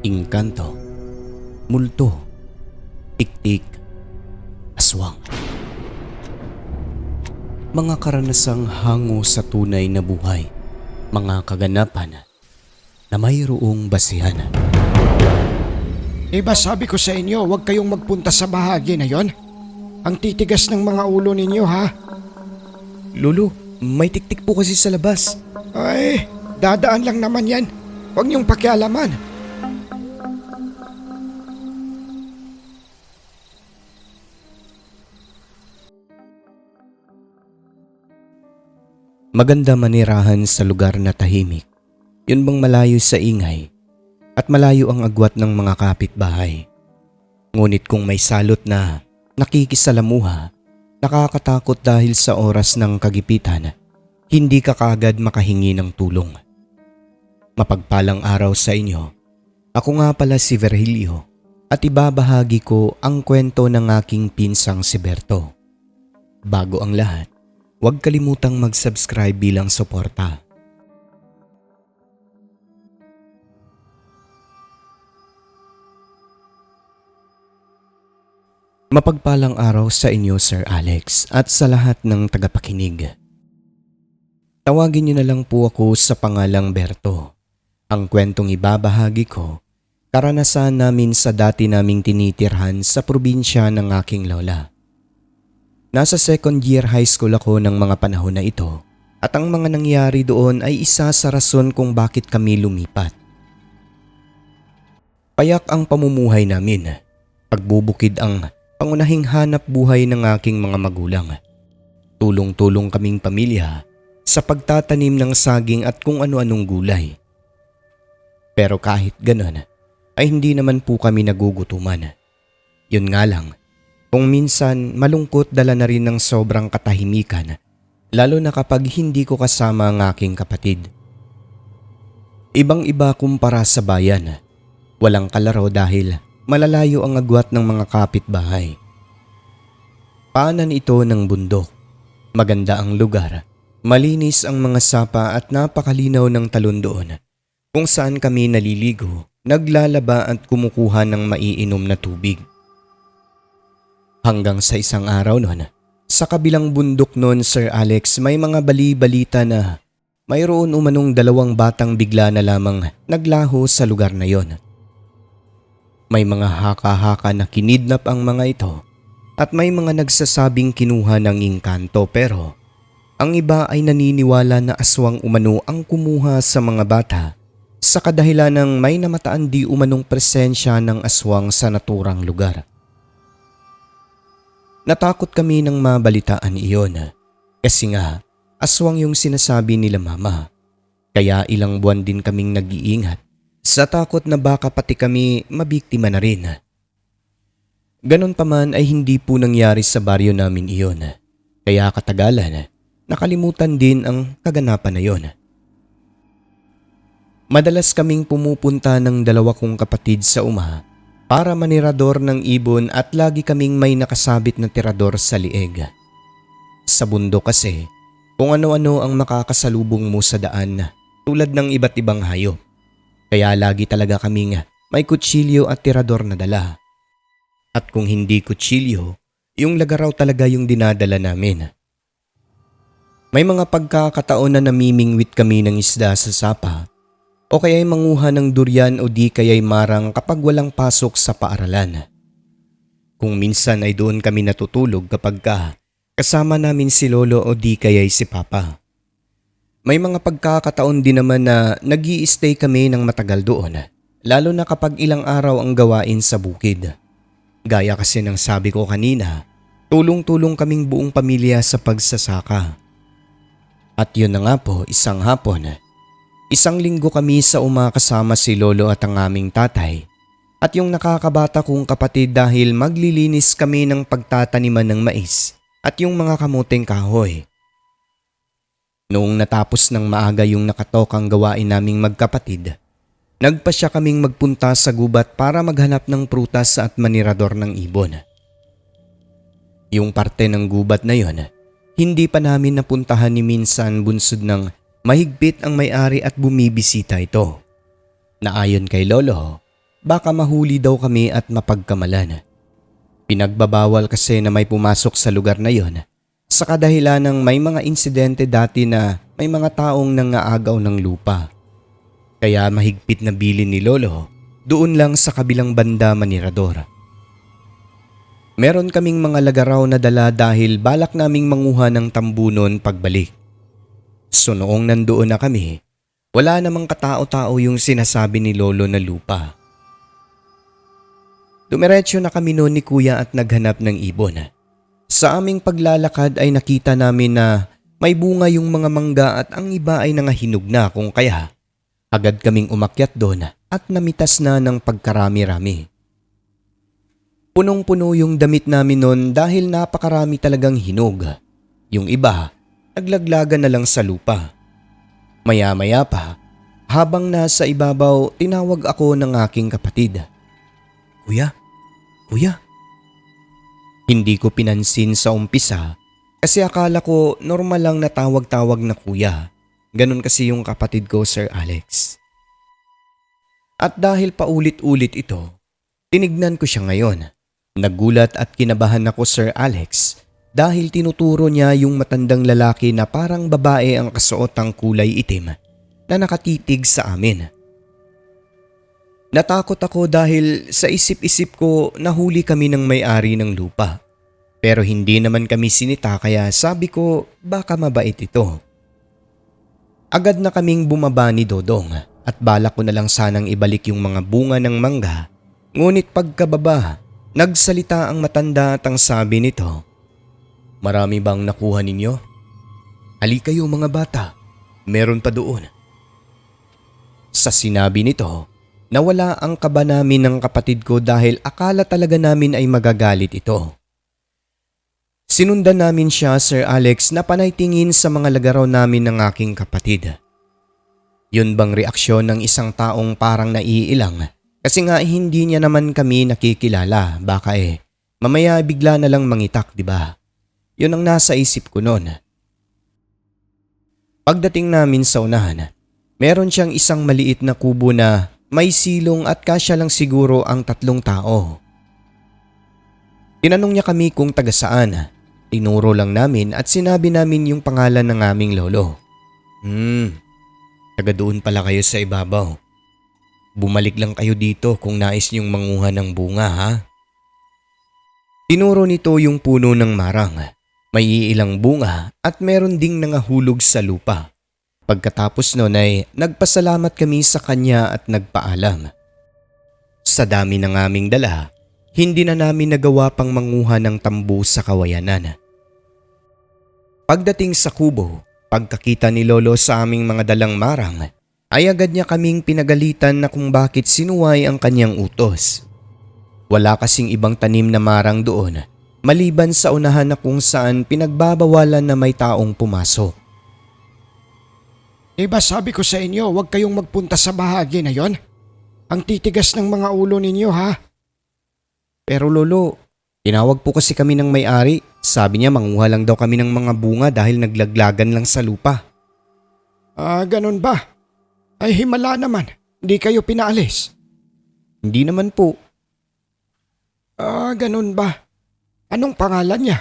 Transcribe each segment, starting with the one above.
Engkanto, multo, tiktik, aswang. Mga karanasang hango sa tunay na buhay, mga kaganapan na mayroong basihan. Diba sabi ko sa inyo, huwag kayong magpunta sa bahagi na yon? Ang titigas ng mga ulo ninyo, ha? Lolo, may tiktik po kasi sa labas. Ay, dadaan lang naman yan. Huwag niyong pakialaman. Maganda manirahan sa lugar na tahimik. Yun bang malayo sa ingay at malayo ang agwat ng mga kapitbahay. Ngunit kung may salot na nakikisalamuha, nakakatakot dahil sa oras ng kagipitan, hindi ka kaagad makahingi ng tulong. Mapagpalang araw sa inyo. Ako nga pala si Virgilio at ibabahagi ko ang kwento ng aking pinsang si Berto. Bago ang lahat, huwag kalimutang mag-subscribe bilang suporta. Mapagpalang araw sa inyo, Sir Alex, at sa lahat ng tagapakinig. Tawagin niyo na lang po ako sa pangalang Berto. Ang kwentong ibabahagi ko, karanasan namin sa dati naming tinitirhan sa probinsya ng aking lola. Nasa second year high school ako ng mga panahon na ito at ang mga nangyari doon ay isa sa rason kung bakit kami lumipat. Payak ang pamumuhay namin. Pagbubukid ang pangunahing hanap buhay ng aking mga magulang. Tulong-tulong kaming pamilya sa pagtatanim ng saging at kung ano-anong gulay. Pero kahit ganon ay hindi naman po kami nagugutuman. Yun nga lang, kung minsan malungkot dala na rin ng sobrang katahimikan, lalo na kapag hindi ko kasama ang aking kapatid. Ibang-iba kumpara sa bayan. Walang kalaro dahil malalayo ang agwat ng mga kapitbahay. Paanan ito ng bundok. Maganda ang lugar. Malinis ang mga sapa at napakalinaw ng talon doon, kung saan kami naliligo, naglalaba at kumukuha ng maiinom na tubig. Hanggang sa isang araw noon, sa kabilang bundok noon, Sir Alex, may mga bali-balita na mayroon umanong dalawang batang bigla na lamang naglaho sa lugar na yon. May mga haka-haka na kinidnap ang mga ito at may mga nagsasabing kinuha ng engkanto, pero ang iba ay naniniwala na aswang umano ang kumuha sa mga bata sa kadahilan ng may namataan di umanong presensya ng aswang sa naturang lugar. Natakot kami nang mabalitaan iyon kasi nga aswang yung sinasabi nila mama, kaya ilang buwan din kaming nag-iingat sa takot na baka pati kami mabiktima na rin. Ganon pa man ay hindi po nangyari sa baryo namin iyon, kaya katagalan nakalimutan din ang kaganapan na iyon. Madalas kaming pumupunta ng dalawa kong kapatid sa para manirador ng ibon at lagi kaming may nakasabit na tirador sa lieg. Sa bundok kasi, kung ano-ano ang makakasalubong mo sa daan tulad ng iba't ibang hayop. Kaya lagi talaga kaming may kutsilyo at tirador na dala. At kung hindi kutsilyo, yung lagaraw talaga yung dinadala namin. May mga pagkakataon na namimingwit kami ng isda sa sapa o kaya'y manguha ng durian o di kaya'y marang kapag walang pasok sa paaralan. Kung minsan ay doon kami natutulog kapag kasama namin si lolo o di kaya'y si papa. May mga pagkakataon din naman na nag-i-stay kami ng matagal doon, lalo na kapag ilang araw ang gawain sa bukid. Gaya kasi ng sabi ko kanina, tulong-tulong kaming buong pamilya sa pagsasaka. At yun na nga po, isang hapon, isang linggo kami sa kasama si lolo at ang aming tatay at yung nakakabata kong kapatid dahil maglilinis kami ng pagtataniman ng mais at yung mga kamuteng kahoy. Noong natapos ng maaga yung nakatokang gawain naming magkapatid, nagpasya kaming magpunta sa gubat para maghanap ng prutas at manirador ng ibon. Yung parte ng gubat na yon, hindi pa namin napuntahan ni minsan bunsod ng mahigpit ang may-ari at bumibisita ito. Na ayon kay lolo, baka mahuli daw kami at mapagkamalan. Pinagbabawal kasi na may pumasok sa lugar na yon sa kadahilan ng may mga insidente dati na may mga taong nangaagaw ng lupa. Kaya mahigpit na bilin ni Lolo doon lang sa kabilang banda Manirador. Meron kaming mga lagaraw na dala dahil balak naming manguha ng tambunon pagbalik. So noong nandoon na kami, wala namang katao-tao yung sinasabi ni Lolo na lupa. Dumiretso na kami noon ni Kuya at naghanap ng ibon. Sa aming paglalakad ay nakita namin na may bunga yung mga mangga at ang iba ay nangahinog na kung kaya agad kaming umakyat doon at namitas na ng pagkarami-rami. Punong-puno yung damit namin noon dahil napakarami talagang hinog. Yung iba, naglaglagan na lang sa lupa. Maya-maya pa, habang nasa ibabaw, tinawag ako ng aking kapatid. Kuya? Kuya? Hindi ko pinansin sa umpisa kasi akala ko normal lang na tawag-tawag na kuya. Ganon kasi yung kapatid ko, Sir Alex. At dahil paulit-ulit ito, tinignan ko siya ngayon. Nagulat at kinabahan ako, Sir Alex, dahil tinuturo niya yung matandang lalaki na parang babae ang kasuotang kulay itim na nakatitig sa amin. Natakot ako dahil sa isip-isip ko nahuli kami ng may-ari ng lupa. Pero hindi naman kami sinita kaya sabi ko baka mabait ito. Agad na kaming bumaba ni Dodong at balak ko na lang sanang ibalik yung mga bunga ng mangga. Ngunit pagkababa, nagsalita ang matanda at ang sabi nito, "Marami bang nakuha ninyo? Halika kayo mga bata, meron pa doon." Sa sinabi nito, nawala ang kaba namin ng kapatid ko dahil akala talaga namin ay magagalit ito. Sinundan namin siya, Sir Alex, na panay tingin sa mga lagaraw namin ng aking kapatid. Yun bang reaksyon ng isang taong parang naiilang? Kasi nga hindi niya naman kami nakikilala, baka mamaya bigla na lang mangitak, di ba? Yun ang nasa isip ko noon. Pagdating namin sa unahan, meron siyang isang maliit na kubo na may silong at kasya lang siguro ang 3 tao. Tinanong niya kami kung taga saan. Tinuro lang namin at sinabi namin yung pangalan ng aming lolo. Taga doon pala kayo sa ibabaw. Bumalik lang kayo dito kung nais niyong manguha ng bunga, ha? Tinuro nito yung puno ng marang. May ilang bunga at meron ding nangahulog sa lupa. Pagkatapos nun ay nagpasalamat kami sa kanya at nagpaalam. Sa dami ng aming dala, hindi na namin nagawa pang manguha ng tambu sa kawayanan. Pagdating sa kubo, pagkakita ni Lolo sa aming mga dalang marang, ay agad niya kaming pinagalitan na kung bakit sinuway ang kanyang utos. Wala kasing ibang tanim na marang doon, maliban sa unahan na kung saan pinagbabawalan na may taong pumasok. Diba sabi ko sa inyo, huwag kayong magpunta sa bahagi na yon? Ang titigas ng mga ulo ninyo, ha? Pero Lolo, tinawag po kasi kami ng may-ari. Sabi niya manguha lang daw kami ng mga bunga dahil naglaglagan lang sa lupa. Ganun ba? Ay himala naman, hindi kayo pinaalis. Hindi naman po. Ganun ba? Anong pangalan niya?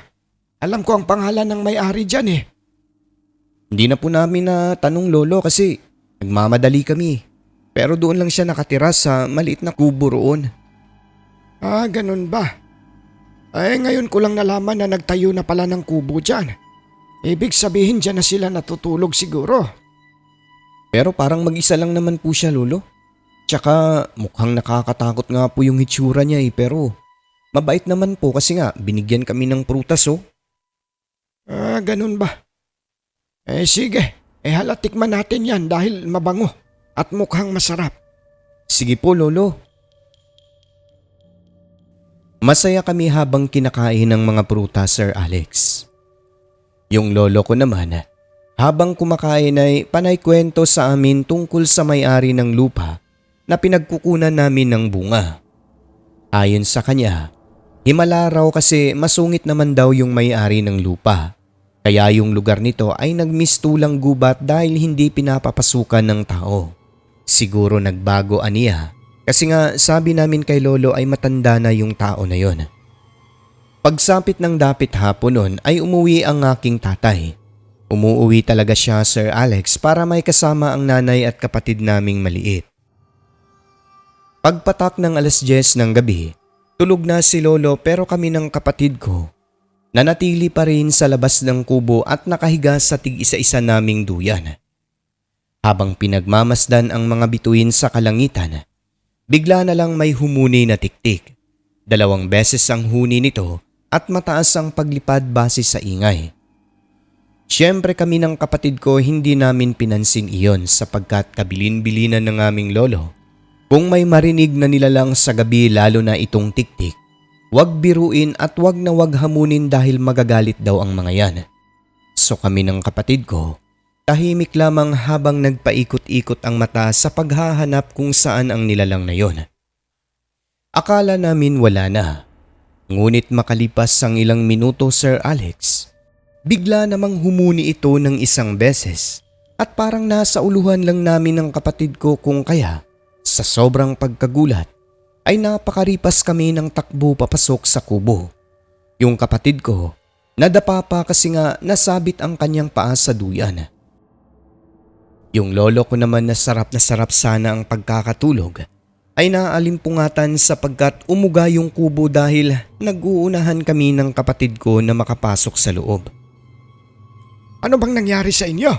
Alam ko ang pangalan ng may-ari dyan eh. Hindi na po namin na tanong Lolo kasi nagmamadali kami. Pero doon lang siya nakatira sa maliit na kubo roon. Ganun ba? Ay ngayon ko lang nalaman na nagtayo na pala ng kubo dyan. Ibig sabihin dyan na sila natutulog siguro. Pero parang mag-isa lang naman po siya, Lolo. Tsaka mukhang nakakatakot nga po yung hitsura niya pero mabait naman po kasi nga binigyan kami ng prutas oh. Ganun ba? Sige, halatikman natin yan dahil mabango at mukhang masarap. Sige po, Lolo. Masaya kami habang kinakain ng mga prutas, Sir Alex. Yung lolo ko naman, habang kumakain ay panay kwento sa amin tungkol sa may-ari ng lupa na pinagkukunan namin ng bunga. Ayon sa kanya, himala raw kasi masungit naman daw yung may-ari ng lupa. Kaya yung lugar nito ay nagmistulang gubat dahil hindi pinapapasukan ng tao. Siguro nagbago aniya Kasi nga sabi namin kay lolo ay matanda na yung tao na yon. Pagsapit ng dapit hapon nun ay umuwi ang aking tatay. Umuuwi talaga siya, Sir Alex, para may kasama ang nanay at kapatid naming maliit. Pagpatak ng 10:00 ng gabi, tulog na si lolo pero kami ng kapatid ko nanatili pa rin sa labas ng kubo at nakahiga sa tig-isa-isa naming duyan. Habang pinagmamasdan ang mga bituin sa kalangitan, bigla na lang may humuni na tiktik. 2 beses ang huni nito at mataas ang paglipad base sa ingay. Siyempre kami ng kapatid ko hindi namin pinansin iyon sapagkat kabilin-bilinan ng aming lolo. Kung may marinig na nilalang sa gabi lalo na itong tiktik, wag biruin at wag na wag hamunin dahil magagalit daw ang mga yan. So kami ng kapatid ko, tahimik lamang habang nagpaikot-ikot ang mata sa paghahanap kung saan ang nilalang na yon. Akala namin wala na. Ngunit makalipas ang ilang minuto, Sir Alex, bigla namang humuni ito ng 1 beses at parang nasa uluhan lang namin ng kapatid ko kung kaya sa sobrang pagkagulat ay napakaripas kami ng takbo papasok sa kubo. Yung kapatid ko, nadapa pa kasi nga nasabit ang kanyang paa sa duyan. Yung lolo ko naman na sarap sana ang pagkakatulog ay naalimpungatan sapagkat umuga yung kubo dahil nag-uunahan kami ng kapatid ko na makapasok sa loob. Ano bang nangyari sa inyo?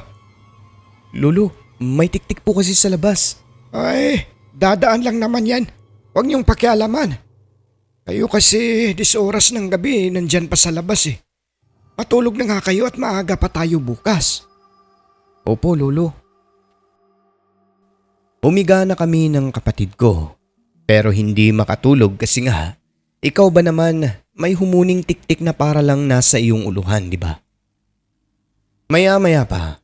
Lolo, may tiktik po kasi sa labas. Ay, dadaan lang naman yan. Huwag niyong pakialaman. Kayo kasi 10 oras ng gabi nandyan pa sa labas eh. Matulog na nga kayo at maaga pa tayo bukas. Opo, lolo. Humiga na kami ng kapatid ko pero hindi makatulog kasi nga ikaw ba naman may humuning tiktik na para lang nasa iyong uluhan, di ba? Maya-maya pa,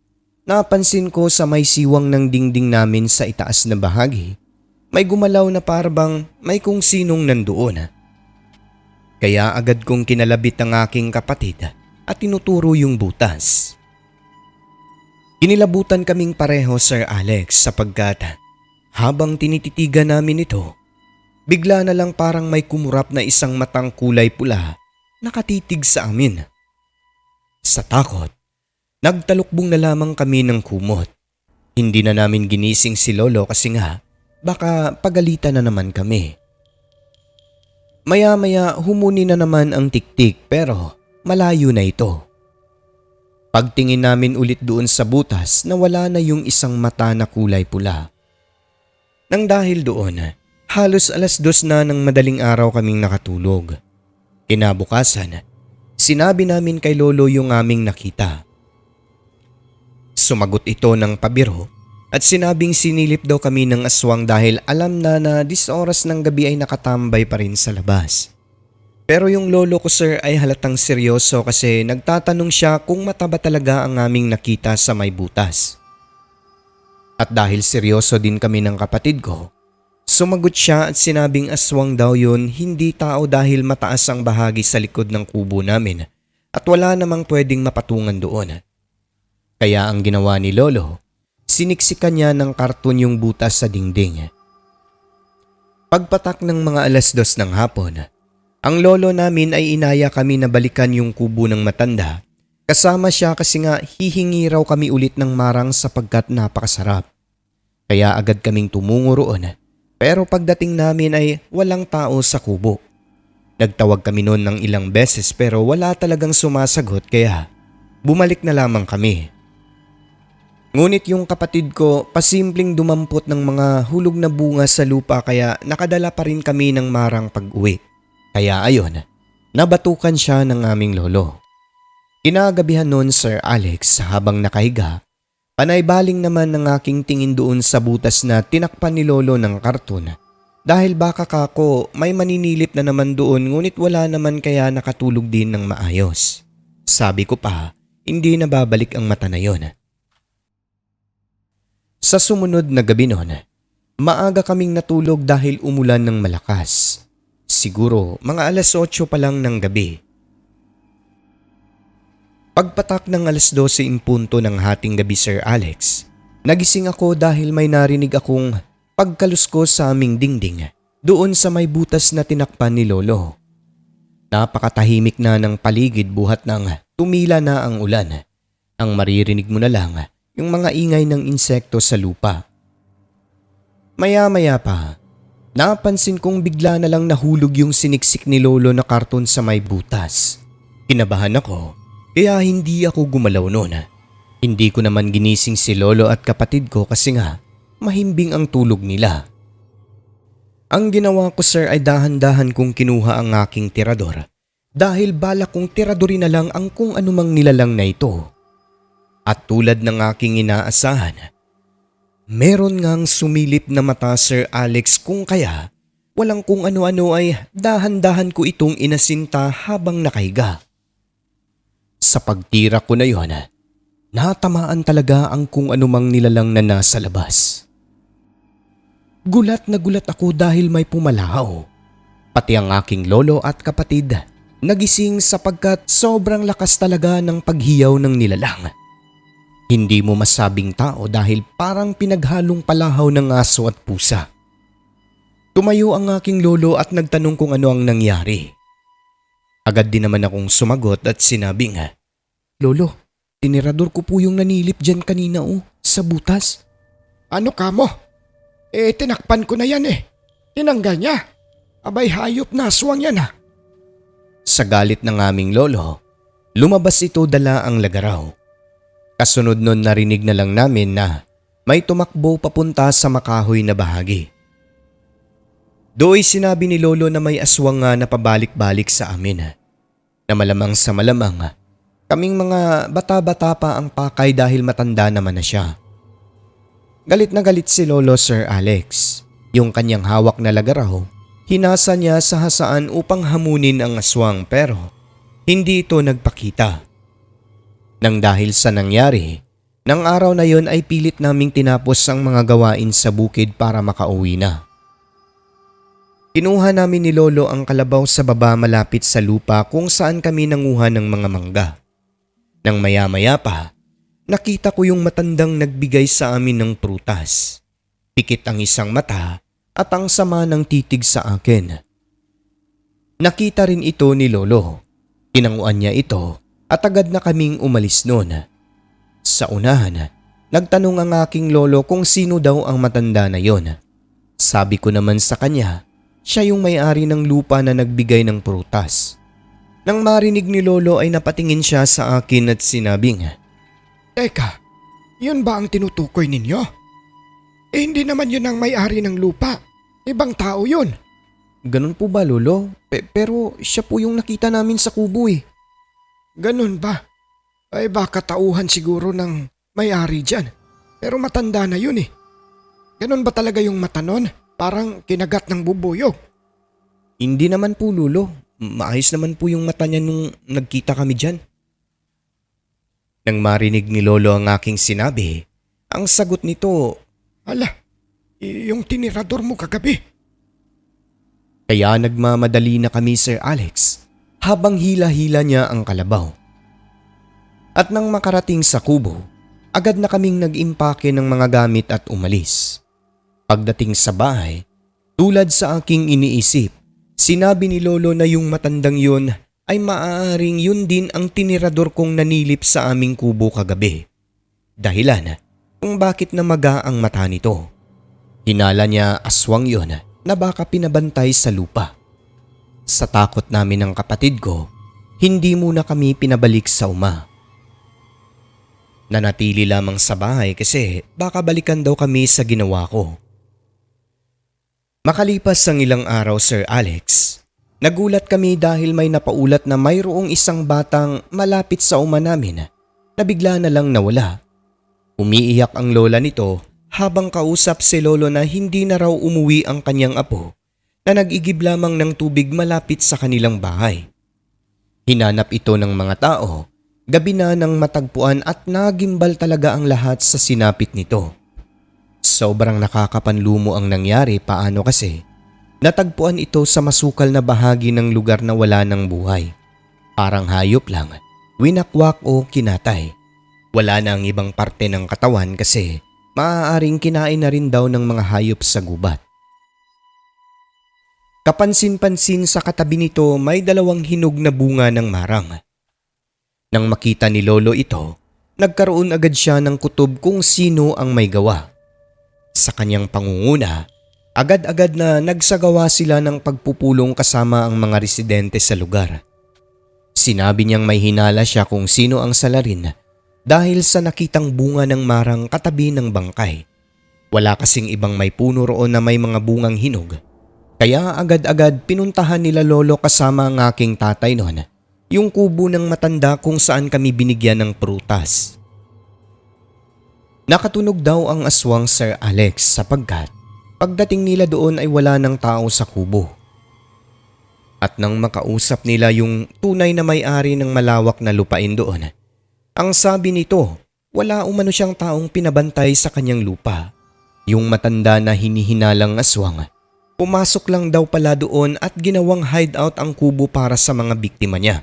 napansin ko sa may siwang ng dingding namin sa itaas na bahagi, may gumalaw na parabang may kung sinong nandoon. Kaya agad kong kinalabit ang aking kapatid at tinuturo yung butas. Kinilabutan kaming pareho, Sir Alex, sapagkat habang tinititigan namin ito, bigla na lang parang may kumurap na isang matang kulay pula nakatitig sa amin. Sa takot, nagtalukbong na lamang kami ng kumot. Hindi na namin ginising si lolo kasi nga baka pagalitan na naman kami. Maya-maya humuni na naman ang tiktik pero malayo na ito. Pagtingin namin ulit doon sa butas na wala na yung isang mata na kulay pula. Nang dahil doon, halos 2:00 na ng madaling araw kaming nakatulog. Kinabukasan, sinabi namin kay lolo yung aming nakita. Sumagot ito ng pabiro at sinabing sinilip daw kami ng aswang dahil alam na 10 oras ng gabi ay nakatambay pa rin sa labas. Pero yung lolo ko, sir, ay halatang seryoso kasi nagtatanong siya kung mataba talaga ang aming nakita sa may butas. At dahil seryoso din kami ng kapatid ko, sumagot siya at sinabing aswang daw yun, hindi tao dahil mataas ang bahagi sa likod ng kubo namin at wala namang pwedeng mapatungan doon. Kaya ang ginawa ni lolo, siniksikan niya ng karton yung butas sa dingding. Pagpatak ng mga 2:00 ng hapon, ang lolo namin ay inaya kami na balikan yung kubo ng matanda. Kasama siya kasi nga hihingi raw kami ulit ng marang sapagkat napakasarap. Kaya agad kaming tumungo roon pero pagdating namin ay walang tao sa kubo. Nagtawag kami noon ng ilang beses pero wala talagang sumasagot kaya bumalik na lamang kami. Ngunit yung kapatid ko pasimpleng dumampot ng mga hulog na bunga sa lupa kaya nakadala pa rin kami ng marang pag-uwi. Kaya ayon, nabatukan siya ng aming lolo. Kinagabihan noon, Sir Alex, habang nakahiga, panaybaling naman ng aking tingin doon sa butas na tinakpan ni lolo ng karton. Dahil baka kako may maninilip na naman doon ngunit wala naman kaya nakatulog din ng maayos. Sabi ko pa, hindi na babalik ang mata na yon. Sa sumunod na gabi noon, maaga kaming natulog dahil umulan ng malakas. Siguro mga 8:00 pa lang ng gabi. Pagpatak ng 12:00 in punto ng hating gabi, Sir Alex, nagising ako dahil may narinig akong pagkalusko sa aming dingding doon sa may butas na tinakpan ni Lolo. Napakatahimik na ng paligid buhat ng tumila na ang ulan. Ang maririnig mo na lang yung mga ingay ng insekto sa lupa. Maya-maya pa, napansin kong bigla na lang nahulog yung siniksik ni Lolo na karton sa may butas. Kinabahan ako, kaya hindi ako gumalaw noon. Hindi ko naman ginising si Lolo at kapatid ko kasi nga mahimbing ang tulog nila. Ang ginawa ko sir ay dahan-dahan kong kinuha ang aking tirador dahil balak kong tiradorin na lang ang kung anumang nilalang na ito. At tulad ng aking inaasahan, meron ngang sumilip na mata Sir Alex kung kaya walang kung ano-ano ay dahan-dahan ko itong inasinta habang nakahiga. Sa pagtira ko na yon, natamaan talaga ang kung anumang nilalang na nasa labas. Gulat na gulat ako dahil may pumalahaw. Pati ang aking lolo at kapatid nagising sapagkat sobrang lakas talaga ng paghiyaw ng nilalang. Hindi mo masabing tao dahil parang pinaghalong palahaw ng aso at pusa. Tumayo ang aking lolo at nagtanong kung ano ang nangyari. Agad din naman akong sumagot at sinabing, "Lolo, tinirador ko po yung nanilip dyan kanina sa butas." Ano ka mo? Tinakpan ko na yan Tinanggal niya. Abay hayop na aswang yan Sa galit ng aming lolo, lumabas ito dala ang lagaraw. Kasunod nun narinig na lang namin na may tumakbo papunta sa makahoy na bahagi. Do'y sinabi ni Lolo na may aswang nga na pabalik-balik sa amin. Na malamang sa malamang, kaming mga bata-bata pa ang pakay dahil matanda naman na siya. Galit na galit si Lolo Sir Alex. Yung kanyang hawak na lagaraw, hinasa niya sa hasaan upang hamunin ang aswang pero hindi ito nagpakita. Nang dahil sa nangyari, nang araw na yon ay pilit naming tinapos ang mga gawain sa bukid para makauwi na. Kinuha namin ni Lolo ang kalabaw sa baba malapit sa lupa kung saan kami nanguha ng mga mangga. Nang maya-maya pa, nakita ko yung matandang nagbigay sa amin ng prutas. Pikit ang isang mata at ang sama ng titig sa akin. Nakita rin ito ni Lolo. Tinanguan niya ito at agad na kaming umalis noon. Sa unahan, nagtanong ang aking lolo kung sino daw ang matanda na yon. Sabi ko naman sa kanya, siya yung may-ari ng lupa na nagbigay ng prutas. Nang marinig ni Lolo ay napatingin siya sa akin at sinabing, Teka, yun ba ang tinutukoy ninyo? Hindi naman yun ang may-ari ng lupa. Ibang tao yun. Ganun po ba Lolo? Pero siya po yung nakita namin sa kubo Ganun ba? Ay baka tauhan siguro ng may-ari dyan. Pero matanda na yun Ganun ba talaga yung mata nun? Parang kinagat ng bubuyog. Hindi naman po Lolo. Maayos naman po yung mata niya nung nagkita kami dyan. Nang marinig ni Lolo ang aking sinabi, ang sagot nito, Ala, yung tinirador mo kagabi. Kaya nagmamadali na kami Sir Alex habang hila-hila niya ang kalabaw. At nang makarating sa kubo, agad na kaming nag-impake ng mga gamit at umalis. Pagdating sa bahay, tulad sa aking iniisip, sinabi ni Lolo na yung matandang yun ay maaaring yun din ang tinirador kong nanilip sa aming kubo kagabi. Dahilan kung bakit namaga ang mata nito. Hinala niya aswang yun na baka pinabantay sa lupa. Sa takot namin ng kapatid ko, hindi muna kami pinabalik sa uma. Nanatili lamang sa bahay kasi baka balikan daw kami sa ginawa ko. Makalipas ang ilang araw Sir Alex, nagulat kami dahil may napaulat na mayroong isang batang malapit sa uma namin na bigla na lang nawala. Umiiyak ang lola nito habang kausap si Lolo na hindi na raw umuwi ang kanyang apo na nag-igib lamang ng tubig malapit sa kanilang bahay. Hinanap ito ng mga tao, gabi na nang matagpuan at nagimbal talaga ang lahat sa sinapit nito. Sobrang nakakapanlumo ang nangyari paano kasi natagpuan ito sa masukal na bahagi ng lugar na wala ng buhay. Parang hayop lang, winakwak o kinatay. Wala na ang ibang parte ng katawan kasi maaaring kinain na rin daw ng mga hayop sa gubat. Kapansin-pansin sa katabi nito may 2 hinog na bunga ng marang. Nang makita ni Lolo ito, nagkaroon agad siya ng kutob kung sino ang may gawa. Sa kanyang pangunguna, agad-agad na nagsagawa sila ng pagpupulong kasama ang mga residente sa lugar. Sinabi niyang may hinala siya kung sino ang salarin dahil sa nakitang bunga ng marang katabi ng bangkay. Wala kasing ibang may puno roon na may mga bungang hinog. Kaya agad-agad pinuntahan nila Lolo kasama ang aking tatay noon, yung kubo ng matanda kung saan kami binigyan ng prutas. Nakatunog daw ang aswang Sir Alex sapagkat pagdating nila doon ay wala ng tao sa kubo. At nang makausap nila yung tunay na may-ari ng malawak na lupain doon, ang sabi nito, wala umano siyang taong pinabantay sa kanyang lupa. Yung matanda na hinihinalang aswang, pumasok lang daw pala doon at ginawang hideout ang kubo para sa mga biktima niya.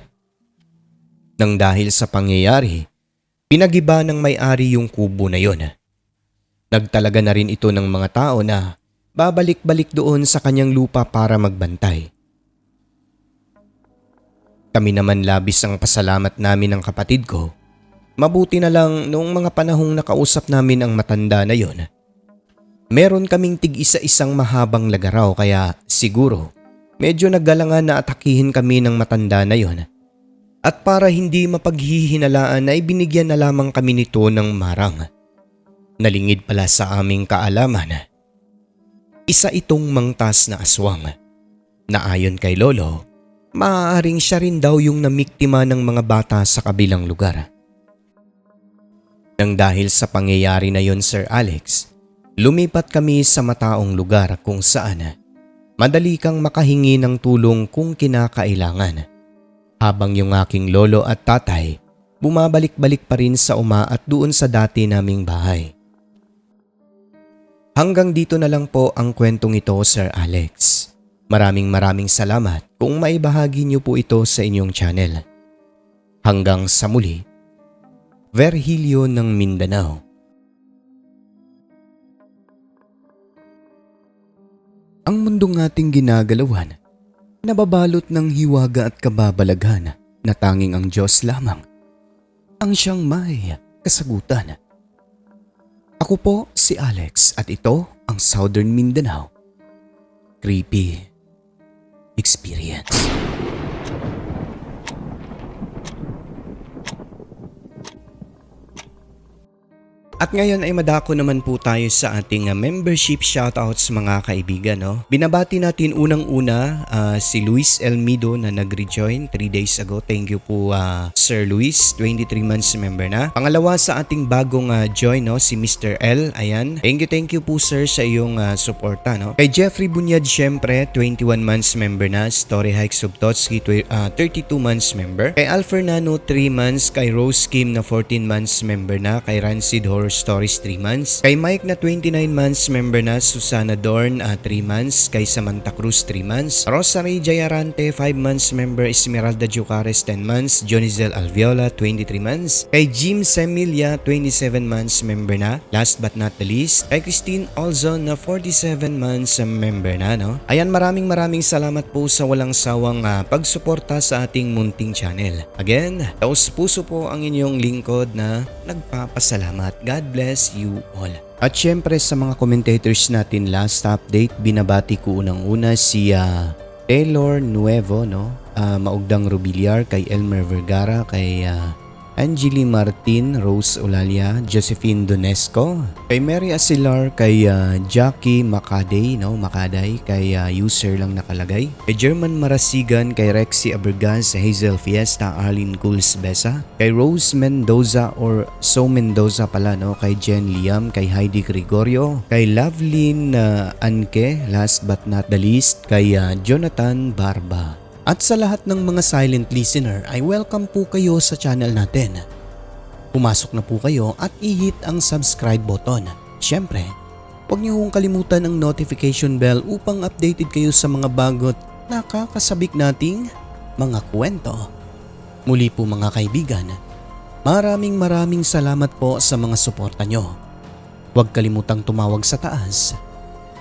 Nang dahil sa pangyayari, pinagiba ng may-ari yung kubo na yon. Nagtalaga na rin ito ng mga tao na babalik-balik doon sa kanyang lupa para magbantay. Kami naman labis ang pasalamat namin ng kapatid ko. Mabuti na lang noong mga panahong nakausap namin ang matanda na yon. Meron kaming tig-isa-isang mahabang lagaraw kaya siguro medyo naggalangan na atakihin kami ng matanda na yon. At para hindi mapaghihinalaan ay binigyan na lamang kami nito ng marang. Nalingid pala sa aming kaalaman. Isa itong mangtas na aswang na ayon kay Lolo, maaaring siya rin daw yung namiktima ng mga bata sa kabilang lugar. Nang dahil sa pangyayari na yon, Sir Alex, lumipat kami sa mataong lugar kung saan madali kang makahingi ng tulong kung kinakailangan. Habang yung aking lolo at tatay bumabalik-balik pa rin sa at doon sa dati naming bahay. Hanggang dito na lang po ang kwentong ito, Sir Alex. Maraming salamat kung maibahagi niyo po ito sa inyong channel. Hanggang sa muli, Virgilio ng Mindanao. Ang mundong ating ginagalawan, nababalot ng hiwaga at kababalaghan na tanging ang Diyos lamang ang siyang may kasagutan. Ako po si Alex at ito ang Southern Mindanao Creepy Experience. At ngayon ay madako naman po tayo sa ating membership shoutouts mga kaibigan. No? Binabati natin unang-una si Luis Elmido na nag-rejoin 3 days ago. Thank you po Sir Luis, 23 months member na. Pangalawa sa ating bagong join, no? Si Mr. L. Ayan. Thank you po sir sa iyong suporta. No? Kay Jeffrey Bunyad syempre, 21 months member na. Story Hike Subtotski, 32 months member. Kay Al Fernando, 3 months. Kay Rose Kim na 14 months member na. Kay Rancid Horror Stories 3 months. Kay Mike na 29 months member na. Susana Dorn 3 months. Kay Samantha Cruz 3 months. Rosary Jayarante 5 months member. Esmeralda Jucares 10 months. Jonizel Alviola 23 months. Kay Jim Semilia 27 months member na. Last but not the least, kay Christine Olzon na 47 months member na. No? Ayan, maraming salamat po sa walang sawang pagsuporta sa ating munting channel. Again, taos puso po ang inyong lingkod na nagpapasalamat. God bless you all. At syempre sa mga commentators natin, last update, binabati ko unang-una si Taylor Nuevo, no? Maugdang Rubiliar, kay Elmer Vergara, kay Angeli Martin, Rose Olalia, Josephine Donesco, kay Mary Asilar, kay Jackie Makaday, no? Makaday, kay user lang nakalagay, kay German Marasigan, kay Rexy Abergaz, Hazel Fiesta, Arlene Cools Besa, kay Rose Mendoza or So Mendoza pala, no? Kay Jen Liam, kay Heidi Gregorio, kay Loveline Anke, last but not the least, kay Jonathan Barba. At sa lahat ng mga silent listener ay welcome po kayo sa channel natin. Pumasok na po kayo at i-hit ang subscribe button. Siyempre, huwag niyo hong kalimutan ang notification bell upang updated kayo sa mga bagot nakakasabik nating mga kwento. Muli po mga kaibigan, maraming salamat po sa mga suporta nyo. Huwag kalimutang tumawag sa taas.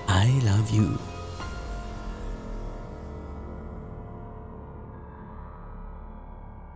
I love you.